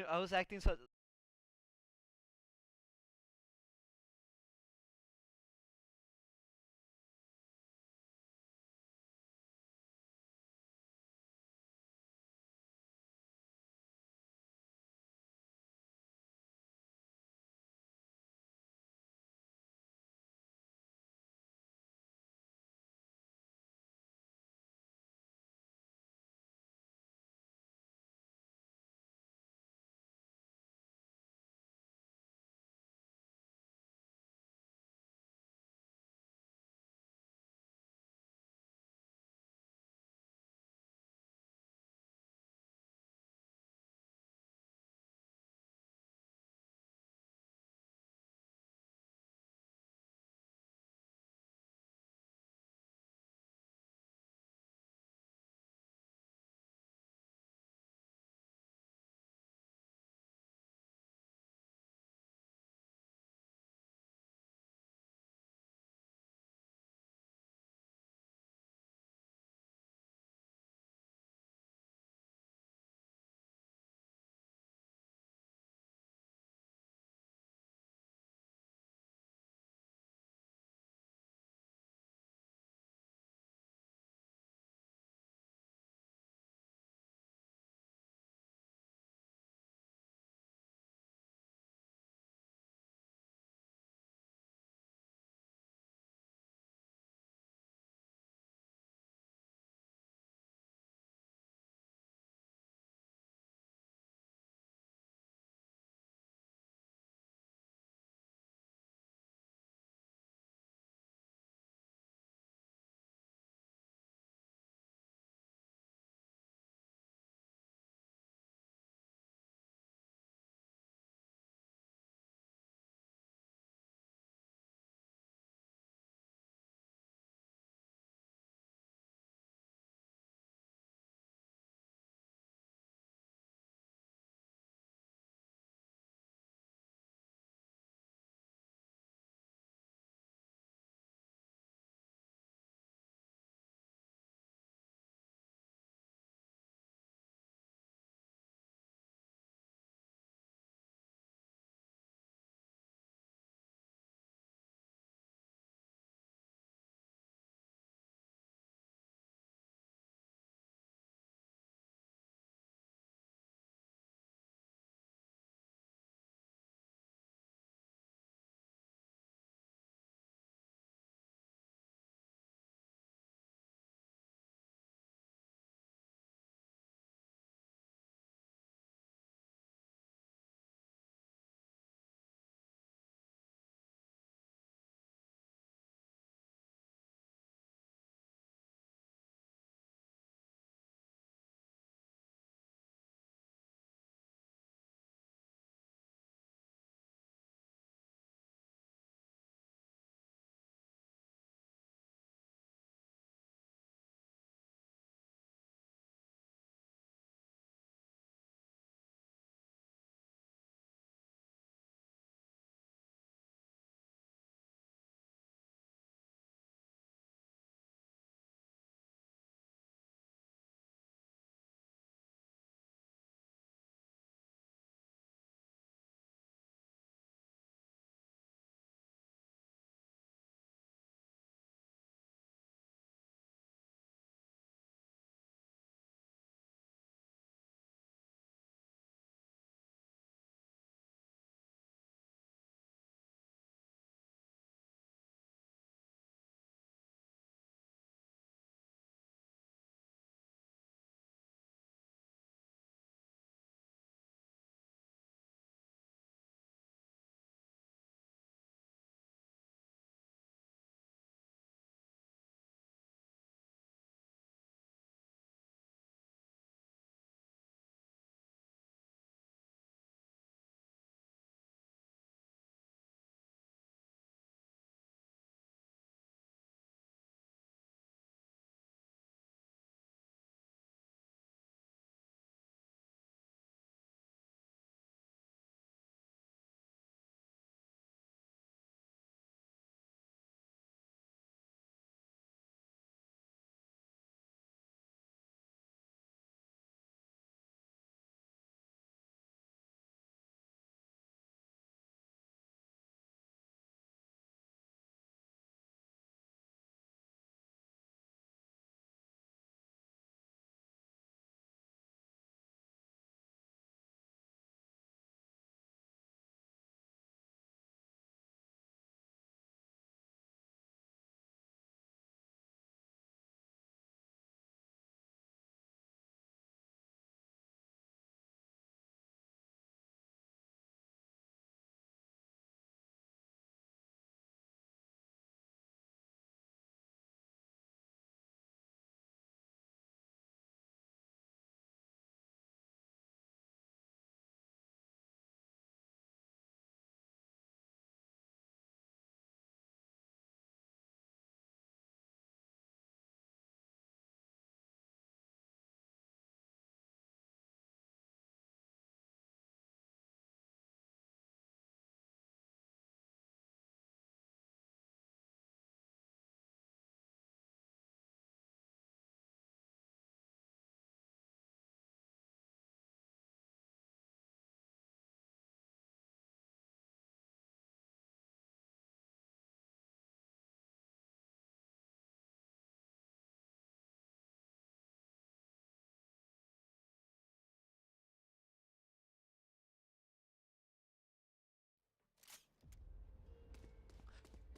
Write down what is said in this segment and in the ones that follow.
I was acting so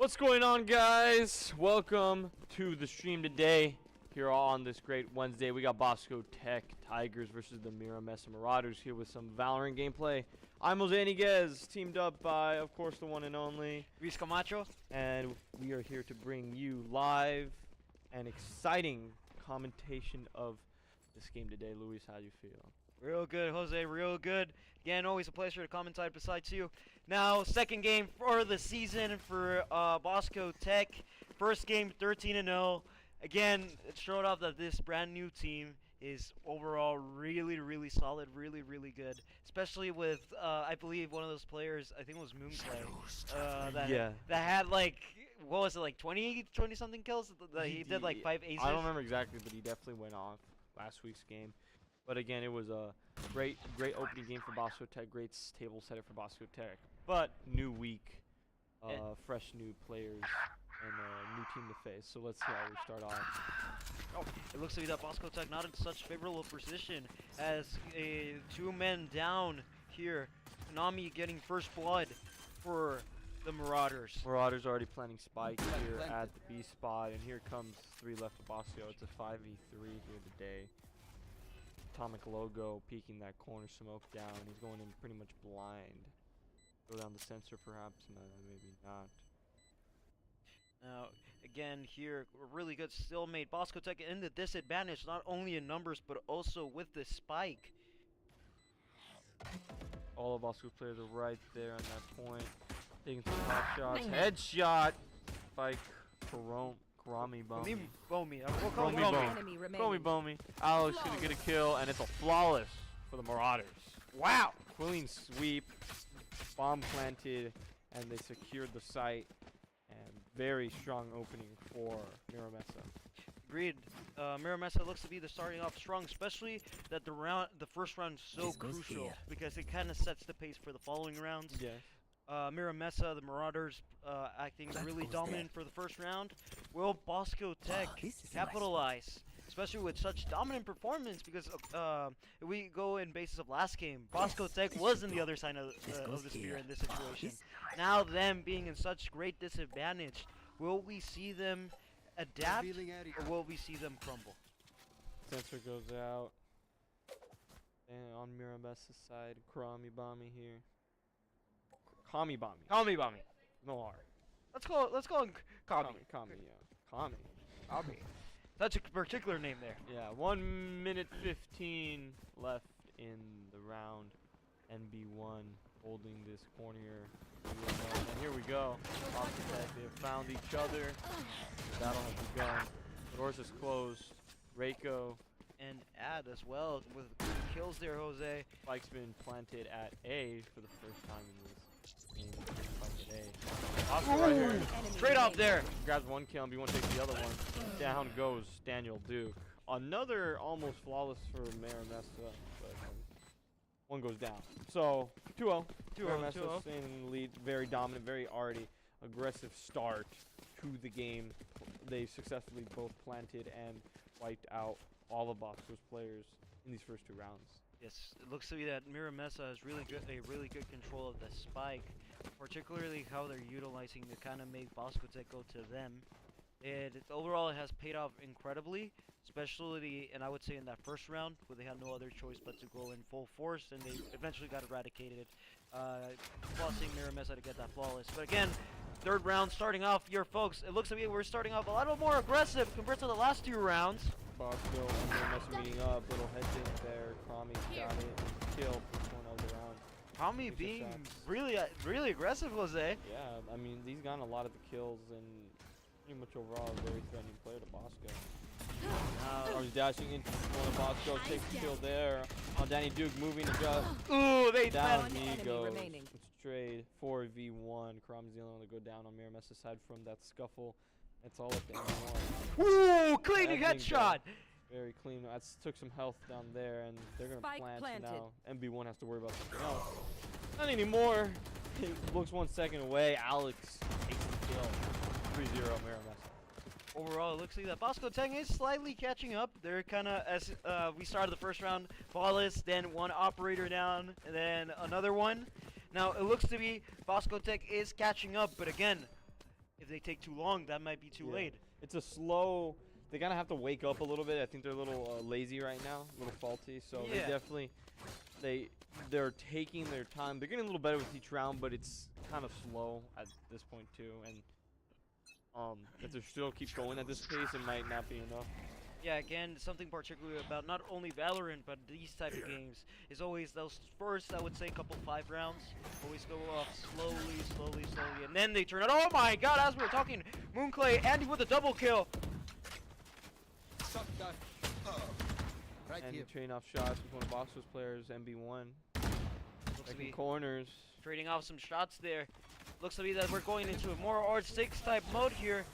What's going on, guys? Welcome to the stream today. Here on this great Wednesday, we got Bosco Tech Tigers versus the Mesa Marauders here with some Valorant gameplay. I'm Jose Niguez, teamed up by, of course, the one and only Luis Camacho. And we are here to bring you live and exciting commentation of this game today. Luis, how do you feel? Real good, Jose, real good. Again, always a pleasure to commentate besides you. Now, second game for the season for Bosco Tech. First game, 13-0. Again, it showed off that this brand new team is overall really solid, really good. Especially with, I believe, one of those players, I think it was Moonclay, that had like, what was it, like 20 something kills? He did like 5 aces. I don't remember exactly, but he definitely went off last week's game. But again, it was a great opening game for Bosco Tech, great table setter for Bosco Tech. But new week, fresh new players, and a new team to face. So let's see how we start off. Oh, it looks to be that Bosco Tech not in such favorable position as 2 men down here. Konami getting first blood for the Marauders. Marauders already planting spike here at the B spot, and here comes 3 left for Bosco. It's a 5v3 here today. Atomic Logo peeking that corner smoke down. He's going in pretty much blind. Go down the sensor perhaps? No, maybe not. Now, again here, really good still made. Bosco Tech in the disadvantage, not only in numbers, but also with the spike. All of Bosco's players are right there on that point. Taking some top shots. Headshot! Spike. Karami Bomi. Bomi. Alex gonna get a kill, and it's a flawless for the Marauders. Wow! Clean sweep. Bomb planted, and they secured the site. And very strong opening for Mesa. Agreed. Mesa looks to be the starting off strong, especially that the first round is so crucial because it kind of sets the pace for the following rounds. Yeah. Mesa, the Marauders, acting really dominant for the first round. Will Bosco Tech capitalize, especially with such dominant performance? Because if we go in basis of last game, Bosco Tech was in the other side of the sphere in this situation. Now them being in such great disadvantage, will we see them adapt or will we see them crumble? Sensor goes out. And on Mesa's side, Karami Bomi here. Kami Bomi. No R. Let's go Kami. Kami, yeah. Kami. That's a particular name there. Yeah, 1 minute 15 left in the round. NB1 holding this corner here. And here we go. They have found each other. The battle has begun. The doors is closed. Reiko and Ad as well with kills there, Jose. Spike's been planted at A for the first time in this game. Planted A. Right here. Straight up there. Grabs 1 kill, and B1 takes the other one. Down goes Daniel Duke. Another almost flawless for Mesa, but one goes down. So 2-0. Mesa staying in the lead. Very dominant, very arty, aggressive start to the game. They successfully both planted and wiped out all of Bosco's players in these first 2 rounds. Yes, it looks to be that Mesa has really good control of the spike, particularly how they're utilizing to kind of make Bosco Tech go to them. Overall, it has paid off incredibly, especially, and I would say in that first round, where they had no other choice but to go in full force, and they eventually got eradicated, forcing Mesa to get that flawless. But again, third round starting off here, folks. It looks to be we're starting off a little more aggressive compared to the last 2 rounds. Bosco and Mesa meeting up, little head dip there. Krami's got it, kill for one of the round. Krami being really aggressive, Jose. Yeah, I mean, he's gotten a lot of the kills and pretty much overall a very threatening player to Bosco. He's dashing into one of Bosco, takes the kill there. On Danny Duke moving to just. Ooh, they down he goes. It's trade 4v1. Krami's the only one to go down on Mesa's side from that scuffle. It's all at the end. Ooh, clean headshot! Very clean. That took some health down there, and they're gonna plant now. MB1 has to worry about something else. Not anymore. He looks 1 second away. Alex takes the kill. 3-0 Mesa. Overall, it looks like that Bosco Tech is slightly catching up. They're kind of, as we started the first round, flawless, then 1 operator down, and then another one. Now, it looks to be Bosco Tech is catching up, but again, if they take too long, that might be too late. It's a slow. They kind of have to wake up a little bit. I think they're a little lazy right now, a little faulty. So they definitely they're taking their time. They're getting a little better with each round, but it's kind of slow at this point too. And if they still keep going at this pace, it might not be enough. Yeah, again, something particular about not only Valorant, but these type of games is always those first, I would say, couple 5 rounds, always go off slowly, and then they turn it. Oh my god, as we were talking, Moonclay, Andy with a double kill. And trading off shots with one of Bosco's players, MB1. Looks to be corners. Trading off some shots there. Looks to be that we're going into a more R6 type mode here.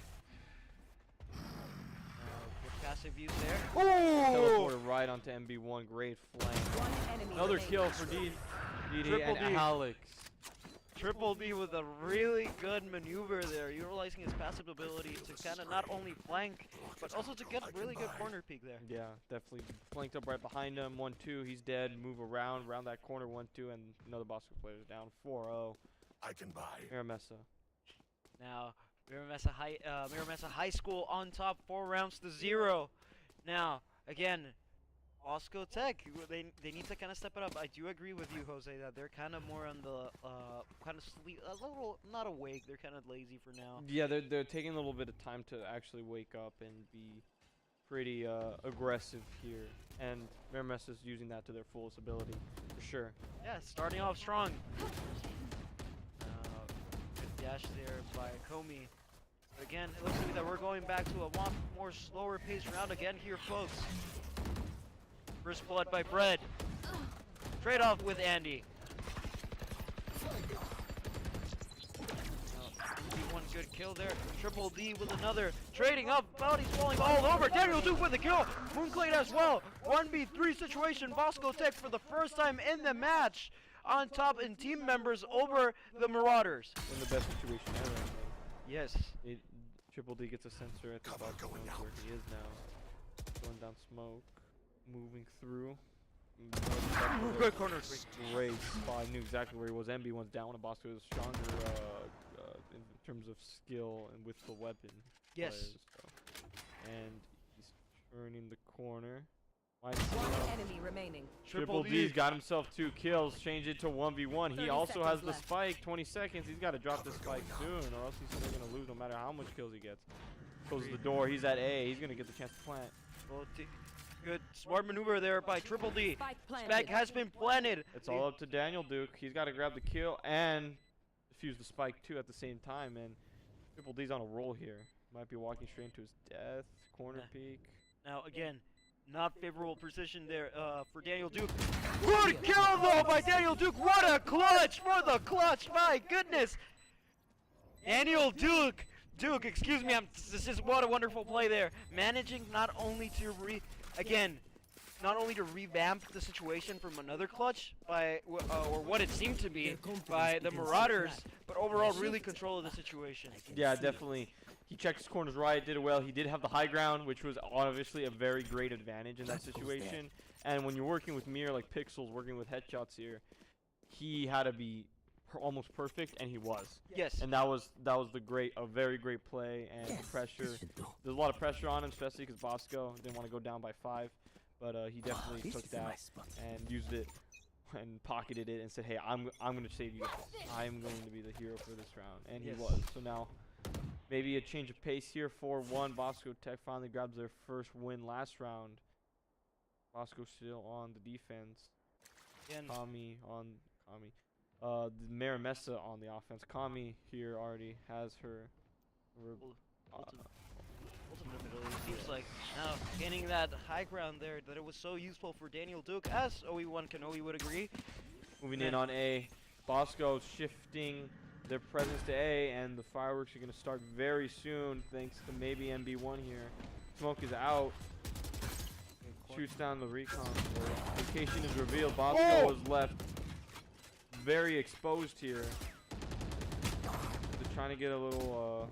Good passive use there. Teleported right onto MB1. Great flank. Another kill for DD and Alex. Triple D with a really good maneuver there, utilizing his passive ability to kind of not only flank, but also to get a really good corner peek there. Yeah, definitely flanked up right behind him. 1-2, he's dead. Move around that corner. 1-2, and another Bosco player is down. 4-0. I can buy. Miramessa. Now, Miramessa High School on top, 4 rounds to 0. Now, again, Bosco Tech, they need to kind of step it up. I do agree with you, Jose, that they're kind of more on the kind of sleep, a little not awake. They're kind of lazy for now. Yeah, they're taking a little bit of time to actually wake up and be pretty aggressive here, and Miramessa is using that to their fullest ability for sure. Yeah, starting off strong. Good dash there by Comey. But again, it looks to me that we're going back to a lot more slower pace round again here, folks. First blood by Bread. Trade off with Andy. One good kill there. Triple D with another. Trading up. Bounty's falling all over. Daniel Duke with the kill. Moonclade as well. 1v3 situation. Bosco Tech for the first time in the match. On top in team members over the Marauders. In the best situation ever. Yes. Triple D gets a sensor at the bottom where he is now. Going down smoke. Moving through. Good corner. Great spot. I knew exactly where he was. MB1's down. And Bosco is stronger in terms of skill and with the weapon. Yes. And he's turning the corner. One enemy remaining. Triple D's got himself 2 kills. Change it to 1v1. He also has the spike. 20 seconds. He's got to drop this spike soon, or else he's going to lose no matter how much kills he gets. Closes the door. He's at A. He's going to get the chance to plant. Well, good smart maneuver there by Triple D. Spike has been planted. It's all up to Daniel Duke. He's got to grab the kill and defuse the spike too at the same time. And Triple D's on a roll here. Might be walking straight into his death. Corner peek. Now again, not favorable position there for Daniel Duke. Good kill though by Daniel Duke. What a clutch for the clutch. My goodness. Daniel Duke. Excuse me. This is what a wonderful play there. Managing not only to revamp the situation from another clutch by or what it seemed to be by the Marauders, but overall really control of the situation. Yeah, definitely. He checked his corners right, did it well. He did have the high ground, which was obviously a very great advantage in that situation. And when you're working with Mir like Pixels, working with headshots here, he had to be almost perfect, and he was. Yes. And that was a very great play, and the pressure. There's a lot of pressure on him, especially because Bosco didn't want to go down by 5. But he definitely took that and used it and pocketed it and said, "Hey, I'm going to save you guys. I'm going to be the hero for this round." And he was. So now maybe a change of pace here. 4-1. Bosco Tech finally grabs their first win last round. Bosco still on the defense. Kami on Kami. Miramessa on the offense. Kami here already has her. Ultimate ability seems like now gaining that high ground there, that it was so useful for Daniel Duke, as OE1 Kanoe would agree. Moving in on A. Bosco shifting their presence to A, and the fireworks are going to start very soon thanks to maybe MB1 here. Smoke is out. Shoots down the recon. Location is revealed. Bosco is left very exposed here. They're trying to get a little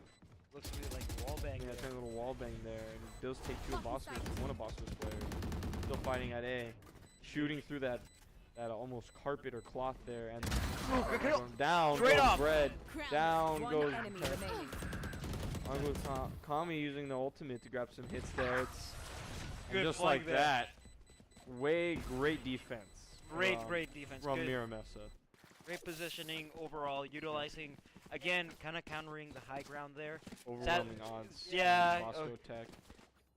looks to be like wall bang. Yeah, trying a little wall bang there. And it does take one of Bosco's players. Still fighting at A. Shooting through that almost carpet or cloth there, and down Straight goes off. Bread. Down goes I'm with Kami using the ultimate to grab some hits there. It's Good just flank like there. that. Great defense. Great from- defense. from Good. Miramesa. Great positioning overall, utilizing, again, kind of countering the high ground there. Overwhelming odds. Yeah, Bosco Tech.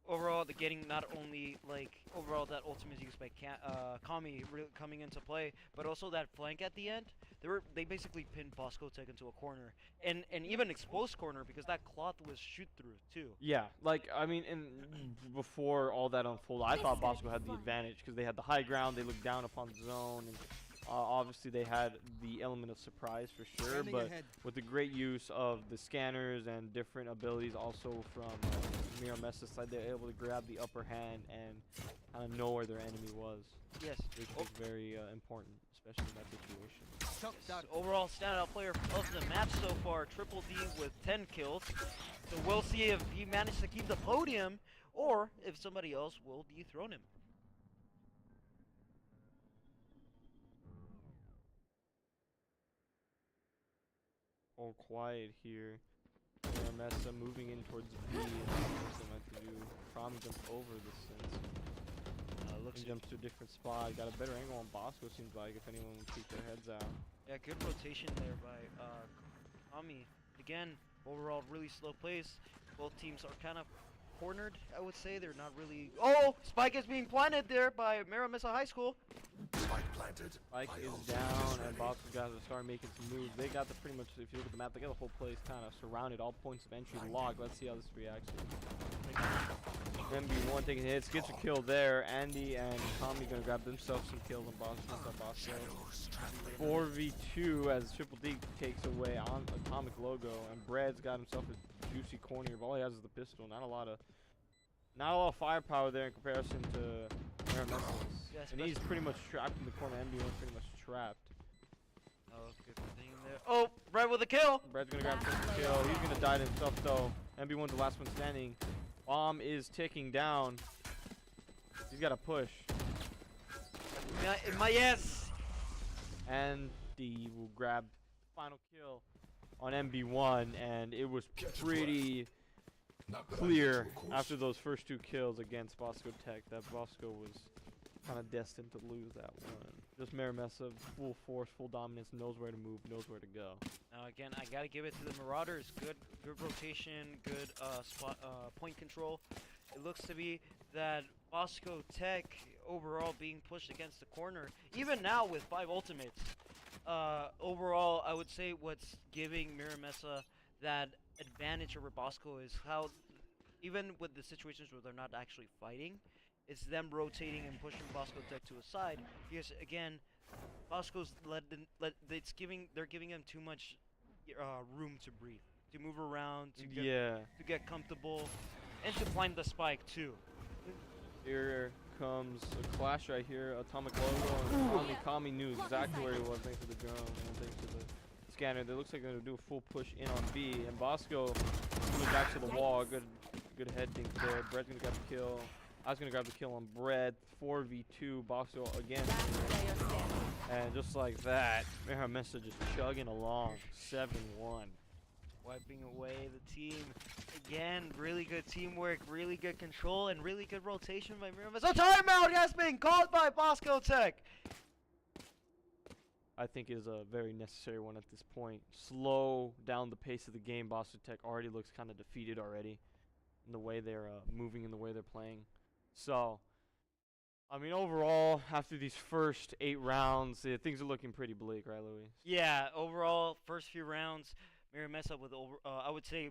Overall, the getting not only, like, overall that ultimate used by Kami coming into play, but also that flank at the end. They basically pinned Bosco Tech into a corner. And even exposed corner because that cloth was shoot through, too. Yeah, like, I mean, before all that unfolded, I thought Bosco had the advantage because they had the high ground, they looked down upon the zone, and obviously they had the element of surprise for sure, but with the great use of the scanners and different abilities also from Miramesa's side, they were able to grab the upper hand and kind of know where their enemy was. Yes. Which was very important, especially in that situation. Yes. Overall standout player of the match so far, Triple D with 10 kills. So we'll see if he managed to keep the podium or if somebody else will dethrone him. All quiet here. Miramesa moving in towards B. What they might to do. Prom jumps over the sense. He jumps to a different spot. Got a better angle on Bosco, seems like, if anyone would keep their heads out. Yeah, good rotation there by Kami. Again, overall really slow pace. Both teams are kind of cornered, I would say. They're not really... Oh! Spike is being planted there by Miramesa High School. Spike planted. Spike is down, and Bosco's guys are starting making some moves. They got the pretty much, if you look at the map, they got the whole place kind of surrounded. All points of entry locked. Let's see how this reacts. MB1 taking hits, gets a kill there. Andy and Tommy gonna grab themselves some kills on Bosco. 4v2 as Triple D takes away on Atomic Logo, and Brad's got himself a juicy corner. But all he has is the pistol. Not a lot of firepower there in comparison to Miramesa's. Yes, and he's pretty much trapped in the corner. MB1's pretty much trapped. Oh, good thing there. Oh, Brad with a kill. Brad's gonna grab the kill. He's gonna die to himself though. MB1's the last one standing. Bomb is ticking down. He's got to push. Yes. And D will grab final kill on MB1, and it was pretty clear after those first two kills against Bosco Tech that Bosco was kind of destined to lose that one. Just Miramesa, full force, full dominance, knows where to move, knows where to go. Now again, I gotta give it to the Marauders. Good rotation, good spot, point control. It looks to be that Bosco Tech overall being pushed against the corner. Even now with 5 ultimates, overall I would say what's giving Miramesa that advantage over Bosco is how, even with the situations where they're not actually fighting, it's them rotating and pushing Bosco Tech to a side, because again, Bosco's they're giving him too much room to breathe, to move around, to get comfortable, and to find the spike too. Here comes a clash right here. Atomic Logo and Kami knew exactly where he was thanks to the drone and thanks to the scanner. They looks like they're gonna do a full push in on B, and Bosco moves back to the wall. Good head dink there. Brett's gonna grab the kill. I was gonna grab the kill on Brett. 4v2. Bosco again. And just like that, Miramesa just chugging along. 7-1. Wiping away the team. Again, really good teamwork, really good control, and really good rotation by Miramesa. Timeout has been called by Bosco Tech! I think is a very necessary one at this point. Slow down the pace of the game. Bosco Tech already looks kind of defeated already in the way they're moving and the way they're playing. So, I mean, overall, after these first 8 rounds, things are looking pretty bleak, right, Louis? Yeah, overall, first few rounds, Miramesa with I would say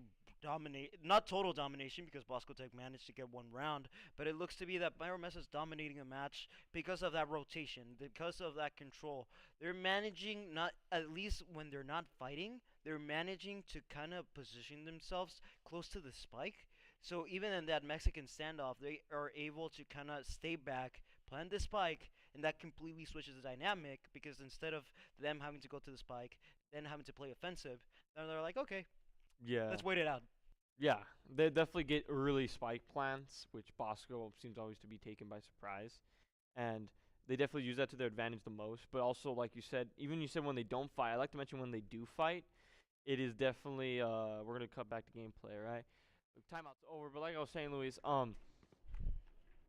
not total domination because Bosco Tech managed to get 1 round, but it looks to be that Miramesa's dominating the match because of that rotation, because of that control. They're managing, not at least when they're not fighting, they're managing to kind of position themselves close to the spike. So even in that Mexican standoff, they are able to kind of stay back, plant the spike, and that completely switches the dynamic because instead of them having to go to the spike, then having to play offensive, then they're like, okay, let's wait it out. Yeah, they definitely get early spike plans, which Bosco seems always to be taken by surprise. And they definitely use that to their advantage the most. But also, like you said, even you said when they don't fight, I like to mention when they do fight, it is definitely we're gonna cut back to gameplay, right? Timeout's over, but like I was saying, Luis,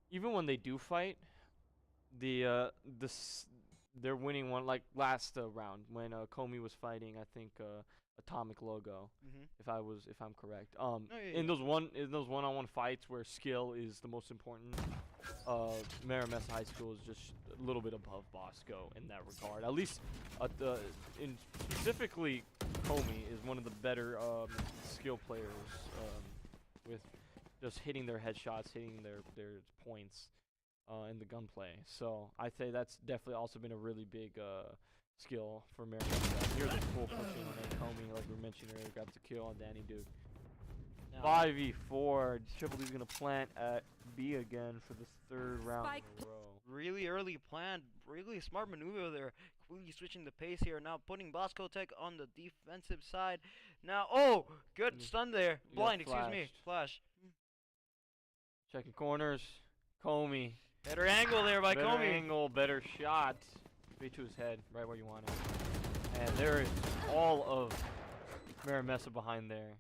even when they do fight, they're winning one like last round when Comey was fighting. I think Atomic Logo, if I'm correct. In those one-on-one fights where skill is the most important, Maramessa High School is just a little bit above Bosco in that regard. At least, specifically, Comey is one of the better skill players with just hitting their headshots, hitting their points in the gunplay. So I'd say that's definitely also been a really big skill for Maramessa. Here's a full pushing on Comey, like we mentioned earlier, got the kill on Danny Duke. 5v4. Triple D's gonna plant at B again for the third round in a row. Really early planned, really smart maneuver there. Quickly switching the pace here. Now putting Bosco Tech on the defensive side. Now, oh, good stun there. Blind, excuse me. Flash. Checking corners. Comey. Better angle there by Comey. Better angle, better shot. Straight to his head, right where you want it. And there is all of Maramessa behind there.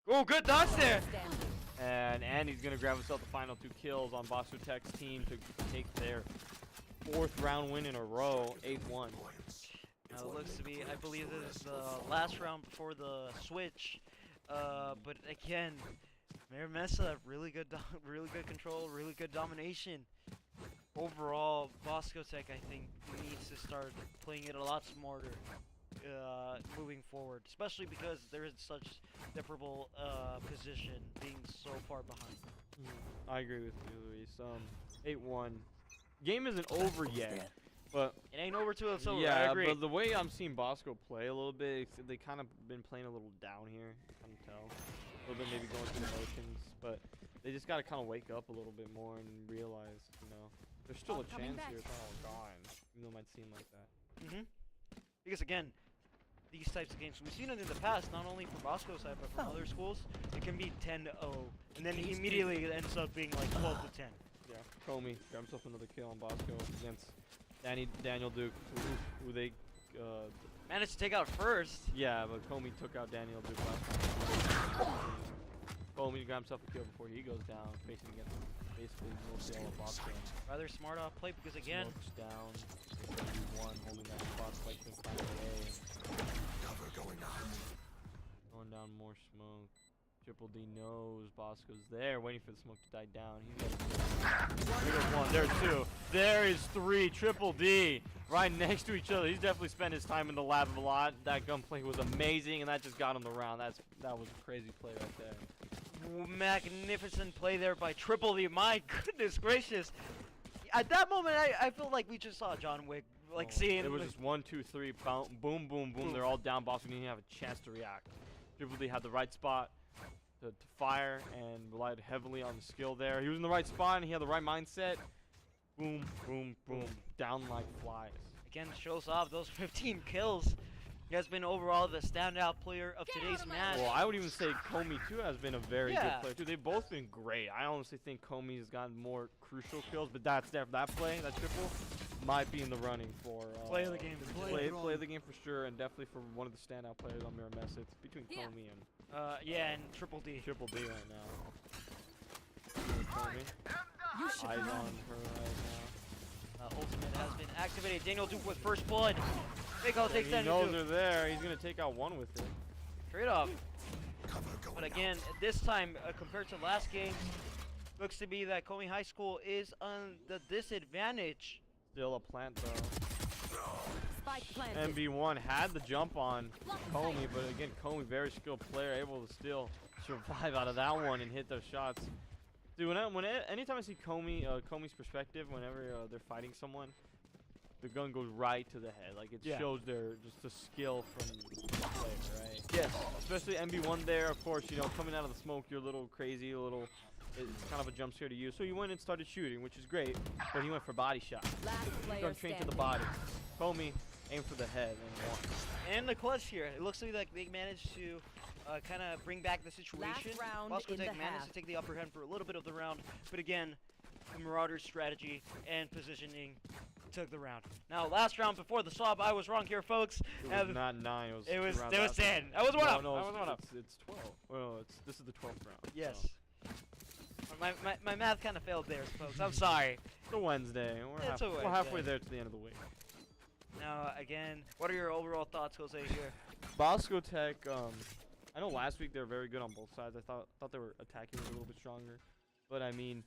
Oh, good dodge there. And Andy's going to grab himself the final 2 kills on Bosco Tech's team to take their 4th round win in a row, 8-1. Now it looks to be, I believe this is the last round before the switch. But again, Maramessa, really good control, really good domination. Overall, Bosco Tech, I think, needs to start playing it a lot smarter moving forward, especially because there is such deplorable position being so far behind. I agree with you, Luis. 8-1. Game isn't over yet, but it ain't over till it's over. Yeah, I agree. But the way I'm seeing Bosco play a little bit, they kind of been playing a little down here. I can tell. A little bit maybe going through the motions, but they just got to kind of wake up a little bit more and realize, there's still a chance here. It's not all gone, even though it might seem like that. Because again, these types of games, we've seen it in the past, not only from Bosco's side, but from other schools. It can be 10-0, and then immediately it ends up being like 12-10. Yeah, Comey got himself another kill on Bosco against Daniel Duke, who they managed to take out first. Yeah, but Comey took out Daniel Duke last time. Comey got himself a kill before he goes down, facing against basically mostly all of Bosco. Rather smart off play because again, Smoke's down. 1 holding that spot, like the cover going on. Going down more smoke. Triple D knows Bosco's there, waiting for the smoke to die down. He's got there's 1, there's 2, there is 3. Triple D right next to each other. He's definitely spent his time in the lab a lot. That gunplay was amazing, and that just got him the round. That was a crazy play right there. Magnificent play there by Triple D. My goodness gracious. At that moment, I feel like we just saw John Wick. Seeing it was just 1, 2, 3, boom, boom, boom. They're all down. Bosco didn't even have a chance to react. Triple D had the right spot to fire and relied heavily on the skill there. He was in the right spot and he had the right mindset. Boom, boom, boom. Down like flies. Again, shows off those 15 kills. He has been overall the standout player of today's match. Well, I would even say Comey too has been a very good player too. They've both been great. I honestly think Comey has gotten more crucial kills, but that play, that triple, might be in the running for play of the game. Play of the game for sure, and definitely for one of the standout players on Maramessa. It's between Comey and and Triple D. Triple D right now. Comey. Eyes on her right now. Ultimate has been activated. Daniel Duke with first blood. Big L takes that. He knows they're there. He's gonna take out 1 with it. Trade off. But again, this time compared to last game, looks to be that Comey High School is on the disadvantage. Still a plant though. Spike planted. MB1 had the jump on Comey, but again, Comey, very skilled player, able to still survive out of that one and hit those shots. Dude, anytime I see Comey's perspective, whenever they're fighting someone, the gun goes right to the head. Like, it shows just the skill from the player, right? Yes. Especially MB1 there, of course, coming out of the smoke, you're a little crazy, it's kind of a jump scare to you. So you went and started shooting, which is great, but he went for body shot. Going straight to the body. Comey aimed for the head and won. And the clutch here. It looks like they managed to kind of bring back the situation. Bosco Tech managed to take the upper hand for a little bit of the round, but again, the Marauders' strategy and positioning took the round. Now, last round before the swap, I was wrong here, folks. It was not 9. It was round 10. I was one up. No, I was one up. It's 12. Well, this is the 12th round. Yes. So. My math kind of failed there, folks. I'm sorry. It's a Wednesday. We're halfway there to the end of the week. Now, again, what are your overall thoughts, Jose, here? Bosco Tech, I know last week they were very good on both sides. I thought they were attacking a little bit stronger. But, I mean,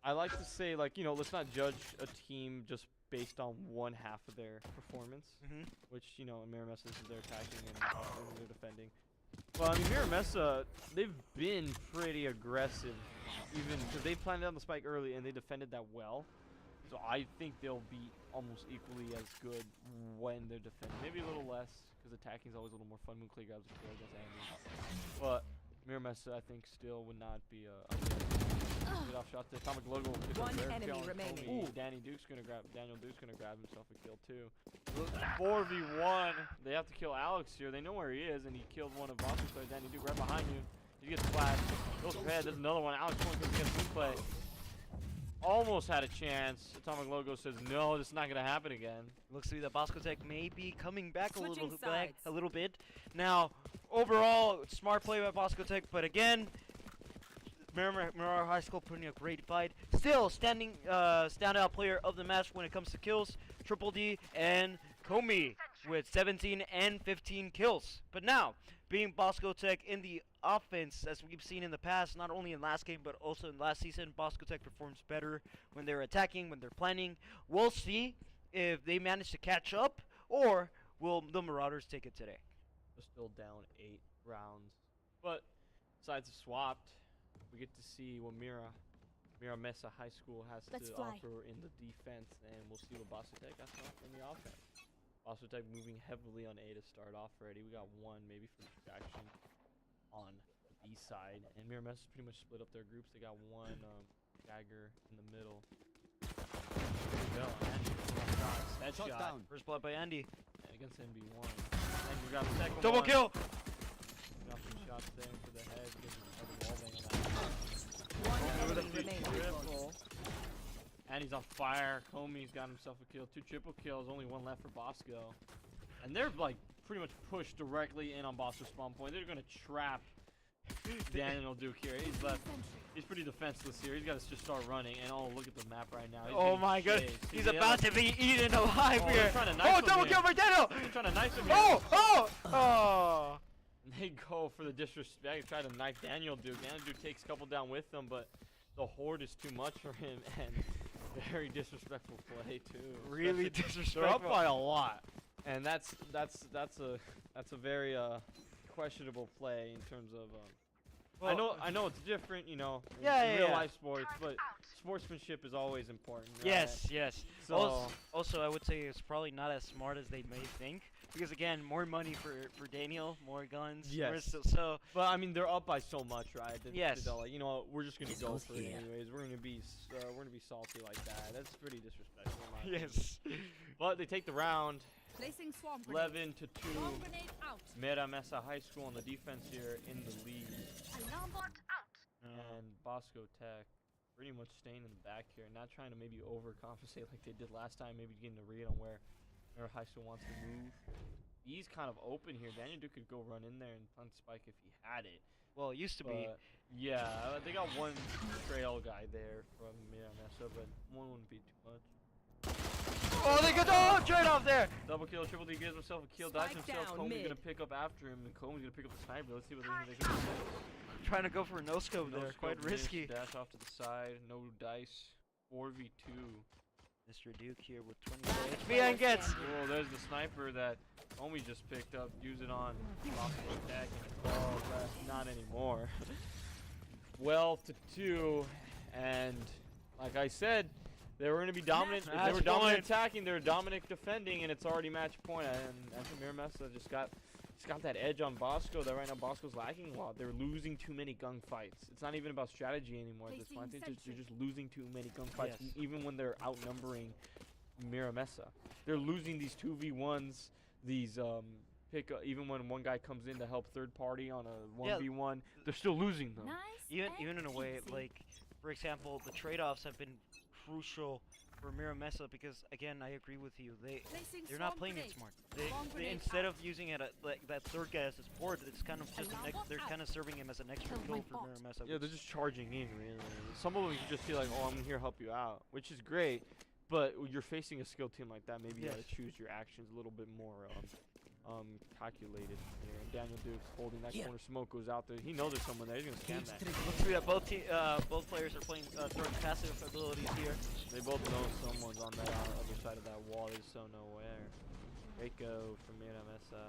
I like to say, like, you know, let's not judge a team just based on one half of their performance. Which, you know, in Miramesa, this is their attacking and they're defending. Well, I mean, Miramesa, they've been pretty aggressive, even because they planted on the spike early and they defended that well. So I think they'll be almost equally as good when they're defending. Maybe a little less, because attacking is always a little more fun when Clay grabs a kill against Andy. But Miramesa, I think, still would not be a good off shot. The Atomic Logo. One enemy remaining. Ooh, Daniel Duke's gonna grab himself a kill too. 4v1. They have to kill Alex here. They know where he is, and he killed one of Boston's players. Daniel Duke right behind you. He gets flashed. Goes ahead. There's another one. Alex Point goes against Play. Almost had a chance. Atomic Logo says no, this is not gonna happen again. Looks to be that Bosco Tech may be coming back a Switching little bit. Now, overall, smart play by Bosco Tech, but again, Miramar High School putting a great fight. Still standout player of the match when it comes to kills, Triple D and Komi with 17 and 15 kills. But now, being Bosco Tech in the offense, as we've seen in the past, not only in last game but also in last season, Bosco Tech performs better when they're attacking, when they're planning. We'll see if they manage to catch up, or will the Marauders take it today? They're still down 8 rounds. But besides the swapped, we get to see what Miramesa High School has to offer in the defense, and we'll see what Bosco Tech has to offer in the offense. Bosco Tech moving heavily on A to start off already. We got one maybe for distraction on the B side, and Miramesa pretty much split up their groups. They got one dagger in the middle. There we go. Andy, headshot. Down. First blood by Andy. And against NB1. And we got the second Double one. kill. Got some shots there into the head. Gives him the wall bang on that. One With a enemy remaining. triple. And he's on fire. Comey's got himself a kill. 2 triple kills. Only 1 left for Bosco. And they're like pretty much pushed directly in on Bosco's spawn point. They're gonna trap Daniel Duke here. He's left. He's pretty defenseless here. He's got to just start running. And oh, look at the map right now. Oh my god. He's about to be eaten alive here. Oh, double kill by Daniel. They're trying to knife him here. Oh. They go for the disrespect. Try to knife Daniel Duke. Daniel Duke takes a couple down with them, but the horde is too much for him, and very disrespectful play too. Really disrespectful. They're up by a lot, and that's a very questionable play in terms of. Well, I know it's different, you know, in real life sports, but sportsmanship is always important. Right? Yes. So Also, I would say it's probably not as smart as they may think, because again, more money for Daniel, more guns. Yes. So. But I mean, they're up by so much, right? Yes. They're like, you know what, we're just gonna go for it anyways. We're gonna be salty like that. That's pretty disrespectful. In my opinion. But they take the round. Placing swarm grenade. 11 to 2. Swarm grenade out. Miramesa High School on the defense here in the lead. Alarm bot out. And Bosco Tech pretty much staying in the back here, not trying to maybe overcompensate like they did last time, maybe getting a read on where High School wants to move. He's kind of open here. Daniel Duke could go run in there and plant spike if he had it. Well, it used to be. Yeah, they got one trail guy there from Miramesa, but one wouldn't be too much. Oh, they get trade off there. Double kill, Triple D gives himself a kill, dies Spike himself. down, Comey's mid. gonna pick up after him, and Comey's gonna pick up the sniper. Let's see what they can do. Trying to go for a no scope there, quite risky. Dash off to the side, no dice. 4v2. Mr. Duke here with 20 HP and gets. Oh, there's the sniper that Comey just picked up. Use it on Bosco Tech. Oh, not anymore. 12 to 2, and like I said, they were going to be dominant. They were dominant attacking. They were dominant defending, and it's already match point. And I think Miramesa just got that edge on Bosco that right now Bosco's lacking a lot. They're losing too many gunfights. It's not even about strategy anymore at this point. I think they're just losing too many gunfights, even when they're outnumbering Miramesa. They're losing these 2v1s, these even when one guy comes in to help third party on a 1v1, they're still losing them. Even in a way, like, for example, the trade-offs have been crucial for Mira Mesa because again I agree with you. Placing They're not swarm playing it grenade. smart. Swarm They grenade instead out. of using it like that third guy as a support, it's kind of just Alarm bot they're out. kind of serving him as an extra Killed kill my for bot. Mira Mesa. Yeah, they're just charging in, really. Some of them you just feel like, oh, I'm here to help you out, which is great. But you're facing a skill team like that, maybe you gotta Yes. choose your actions a little bit more calculated. Here. And Daniel Duke's holding that corner smoke, goes out there. He knows there's someone there. He's gonna scan that. Looks to be that both players are playing throwing passive abilities here. They both know someone's on that other side of that wall. They just don't know where. Reiko from Mira Mesa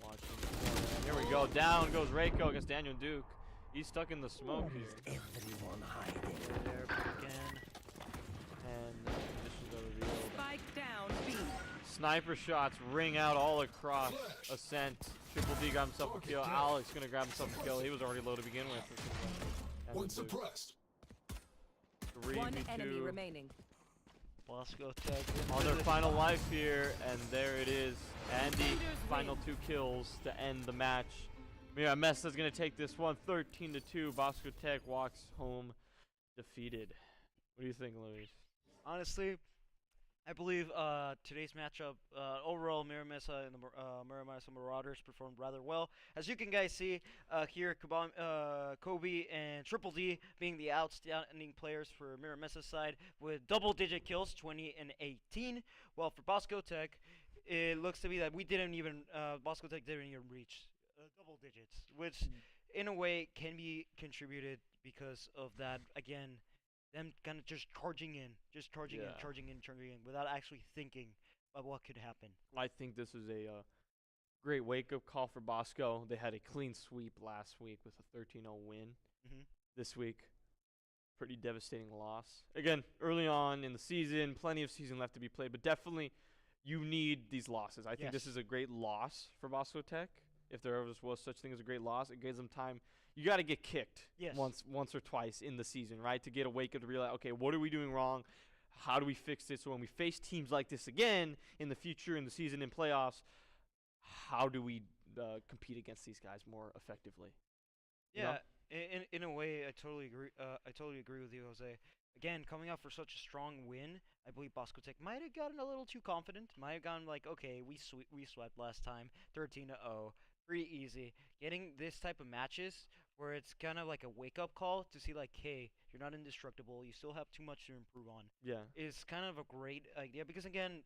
watching the corner. And here we go. Down goes Reiko against Daniel Duke. He's stuck in the smoke here. Everyone hiding. There again. And the conditions are revealed. Spike down B. Sniper shots ring out all across Ascent. Triple D got himself a kill. Alex gonna grab himself a kill. He was already low to begin with. One suppressed. 3v2 One enemy remaining. Bosco Tech on their final life here, and there it is. Andy, final 2 kills to end the match. Mira Mesa's gonna take this one, 13-2. Bosco Tech walks home defeated. What do you think, Luis? Honestly, I believe today's matchup, overall, Mira Mesa and the Mira Mesa Marauders performed rather well. As you can guys see here, Kobe and Triple D being the outstanding players for Mira Mesa's side with double-digit kills, 20 and 18. While for Bosco Tech, it looks to be that Bosco Tech didn't even reach double digits, which in a way can be contributed because of that, again, them kind of just charging in, charging in, without actually thinking about what could happen. I think this is a great wake-up call for Bosco. They had a clean sweep last week with a 13-0 win. This week, pretty devastating loss. Again, early on in the season, plenty of season left to be played, but definitely you need these losses. I think this is a great loss for Bosco Tech. If there ever was such thing as a great loss, it gives them time. You got to get kicked once or twice in the season, right? To get a wake up to realize, okay, what are we doing wrong? How do we fix it? So when we face teams like this again in the future, in the season, in playoffs, how do we compete against these guys more effectively? Yeah, in a way, I totally agree. I totally agree with you, Jose. Again, coming out for such a strong win, I believe Bosco Tech might have gotten a little too confident. Might have gone like, okay, we swept last time, 13-0, pretty easy. Getting this type of matches where it's kind of like a wake-up call to see like, hey, you're not indestructible. You still have too much to improve on. Yeah, Is kind of a great idea because again,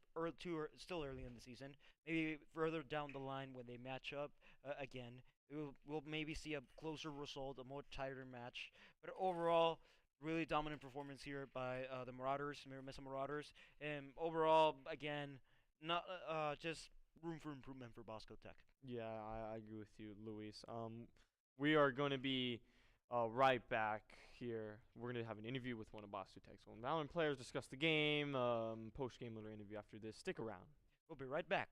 still early in the season. Maybe further down the line when they match up again, we'll maybe see a closer result, a more tighter match. But overall, really dominant performance here by the Marauders, Mira Mesa Marauders, and overall, again, not just room for improvement for Bosco Tech. yeah, I agree with you, Luis. We are going to be right back here. We're going to have an interview with one of Bosco Tech's own Valorant players, discuss the game, post-game little interview after this. Stick around. We'll be right back.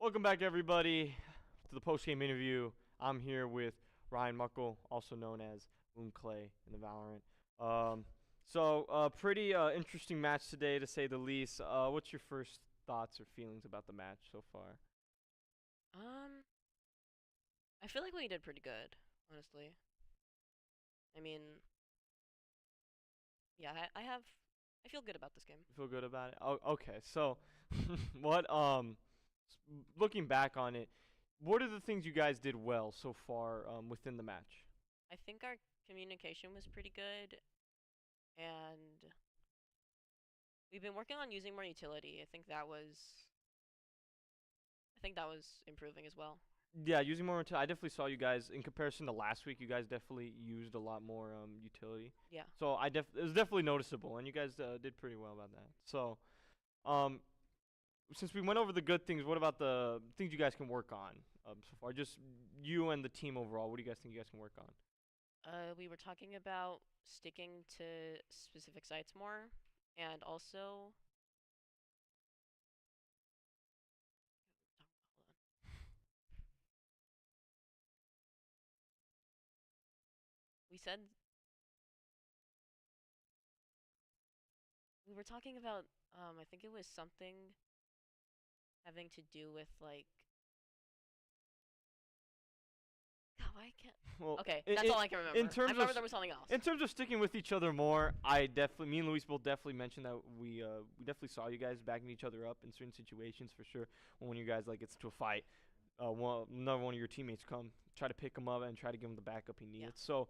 Welcome back, everybody, to the post-game interview. I'm here with Ryan Muckle, also known as Moon Clay in the Valorant. Pretty interesting match today, to say the least. What's your first thoughts or feelings about the match so far? I feel like we did pretty good, honestly. I mean, yeah, I feel good about this game. You feel good about it? Oh, okay. So, what looking back on it, what are the things you guys did well so far within the match? I think our communication was pretty good, and we've been working on using more utility. I think that was improving as well. Yeah, using more utility. I definitely saw you guys in comparison to last week. You guys definitely used a lot more utility. Yeah. So it was definitely noticeable, and you guys did pretty well about that. So, um, since we went over the good things, what about the things you guys can work on so far? Just you and the team overall. What do you guys think you guys can work on? We were talking about sticking to specific sites more, and also, we said we were talking about I think it was something having to do with like. God, why I can't. Well, Okay, that's all I can remember. in terms I remember of there was something else. in terms of sticking with each other more, me and Luis both definitely mentioned that we definitely saw you guys backing each other up in certain situations for sure. When you guys like gets to a fight, another one of your teammates come try to pick him up and try to give him the backup he needs. Yeah. So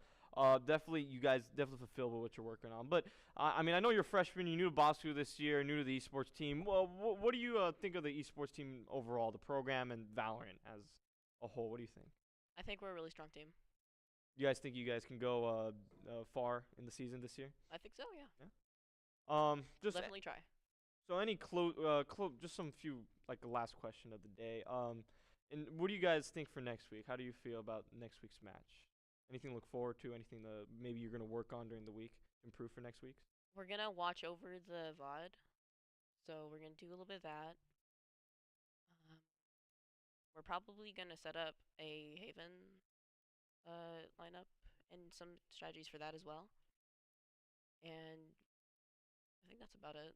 definitely you guys definitely fulfill what you're working on. But I mean, I know you're freshmen, you're new to Bosco this year, new to the esports team. Well, what do you think of the esports team overall, the program and Valorant as a whole? What do you think? I think we're a really strong team. You guys think you guys can go far in the season this year? I think so, yeah. Just Definitely try. so any just some few like the last question of the day. And what do you guys think for next week? How do you feel about next week's match? Anything to look forward to? Anything that maybe you're gonna work on during the week, improve for next week? We're gonna watch over the VOD, so we're gonna do a little bit of that. Um, we're probably gonna set up a Haven lineup and some strategies for that as well. And I think that's about it.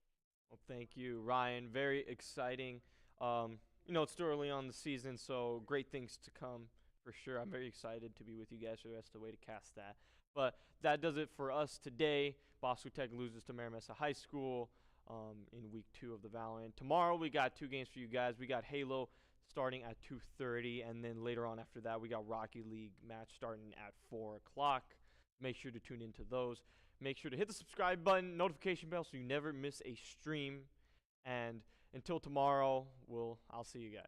Well, thank you, Ryan. Very exciting. It's still early on the season, so great things to come for sure. I'm very excited to be with you guys for the rest of the way to cast that. But that does it for us today. Bosco Tech loses to Maramessa High School in week 2 of the Valorant. Tomorrow we got 2 games for you guys. We got Halo starting at 2:30, and then later on after that we got Rocket League match starting at 4 o'clock. Make sure to tune into those. Make sure to hit the subscribe button, notification bell, so you never miss a stream. And until tomorrow, I'll see you guys.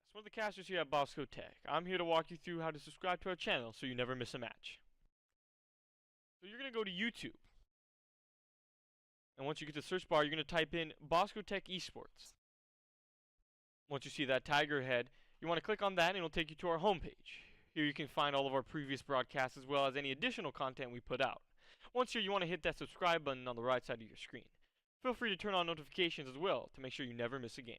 Yes, one of the casters here at Bosco Tech. I'm here to walk you through how to subscribe to our channel so you never miss a match. So you're going to go to YouTube. And once you get to the search bar, you're going to type in Bosco Tech Esports. Once you see that tiger head, you want to click on that and it'll take you to our homepage. Here you can find all of our previous broadcasts as well as any additional content we put out. Once here, you want to hit that subscribe button on the right side of your screen. Feel free to turn on notifications as well to make sure you never miss a game.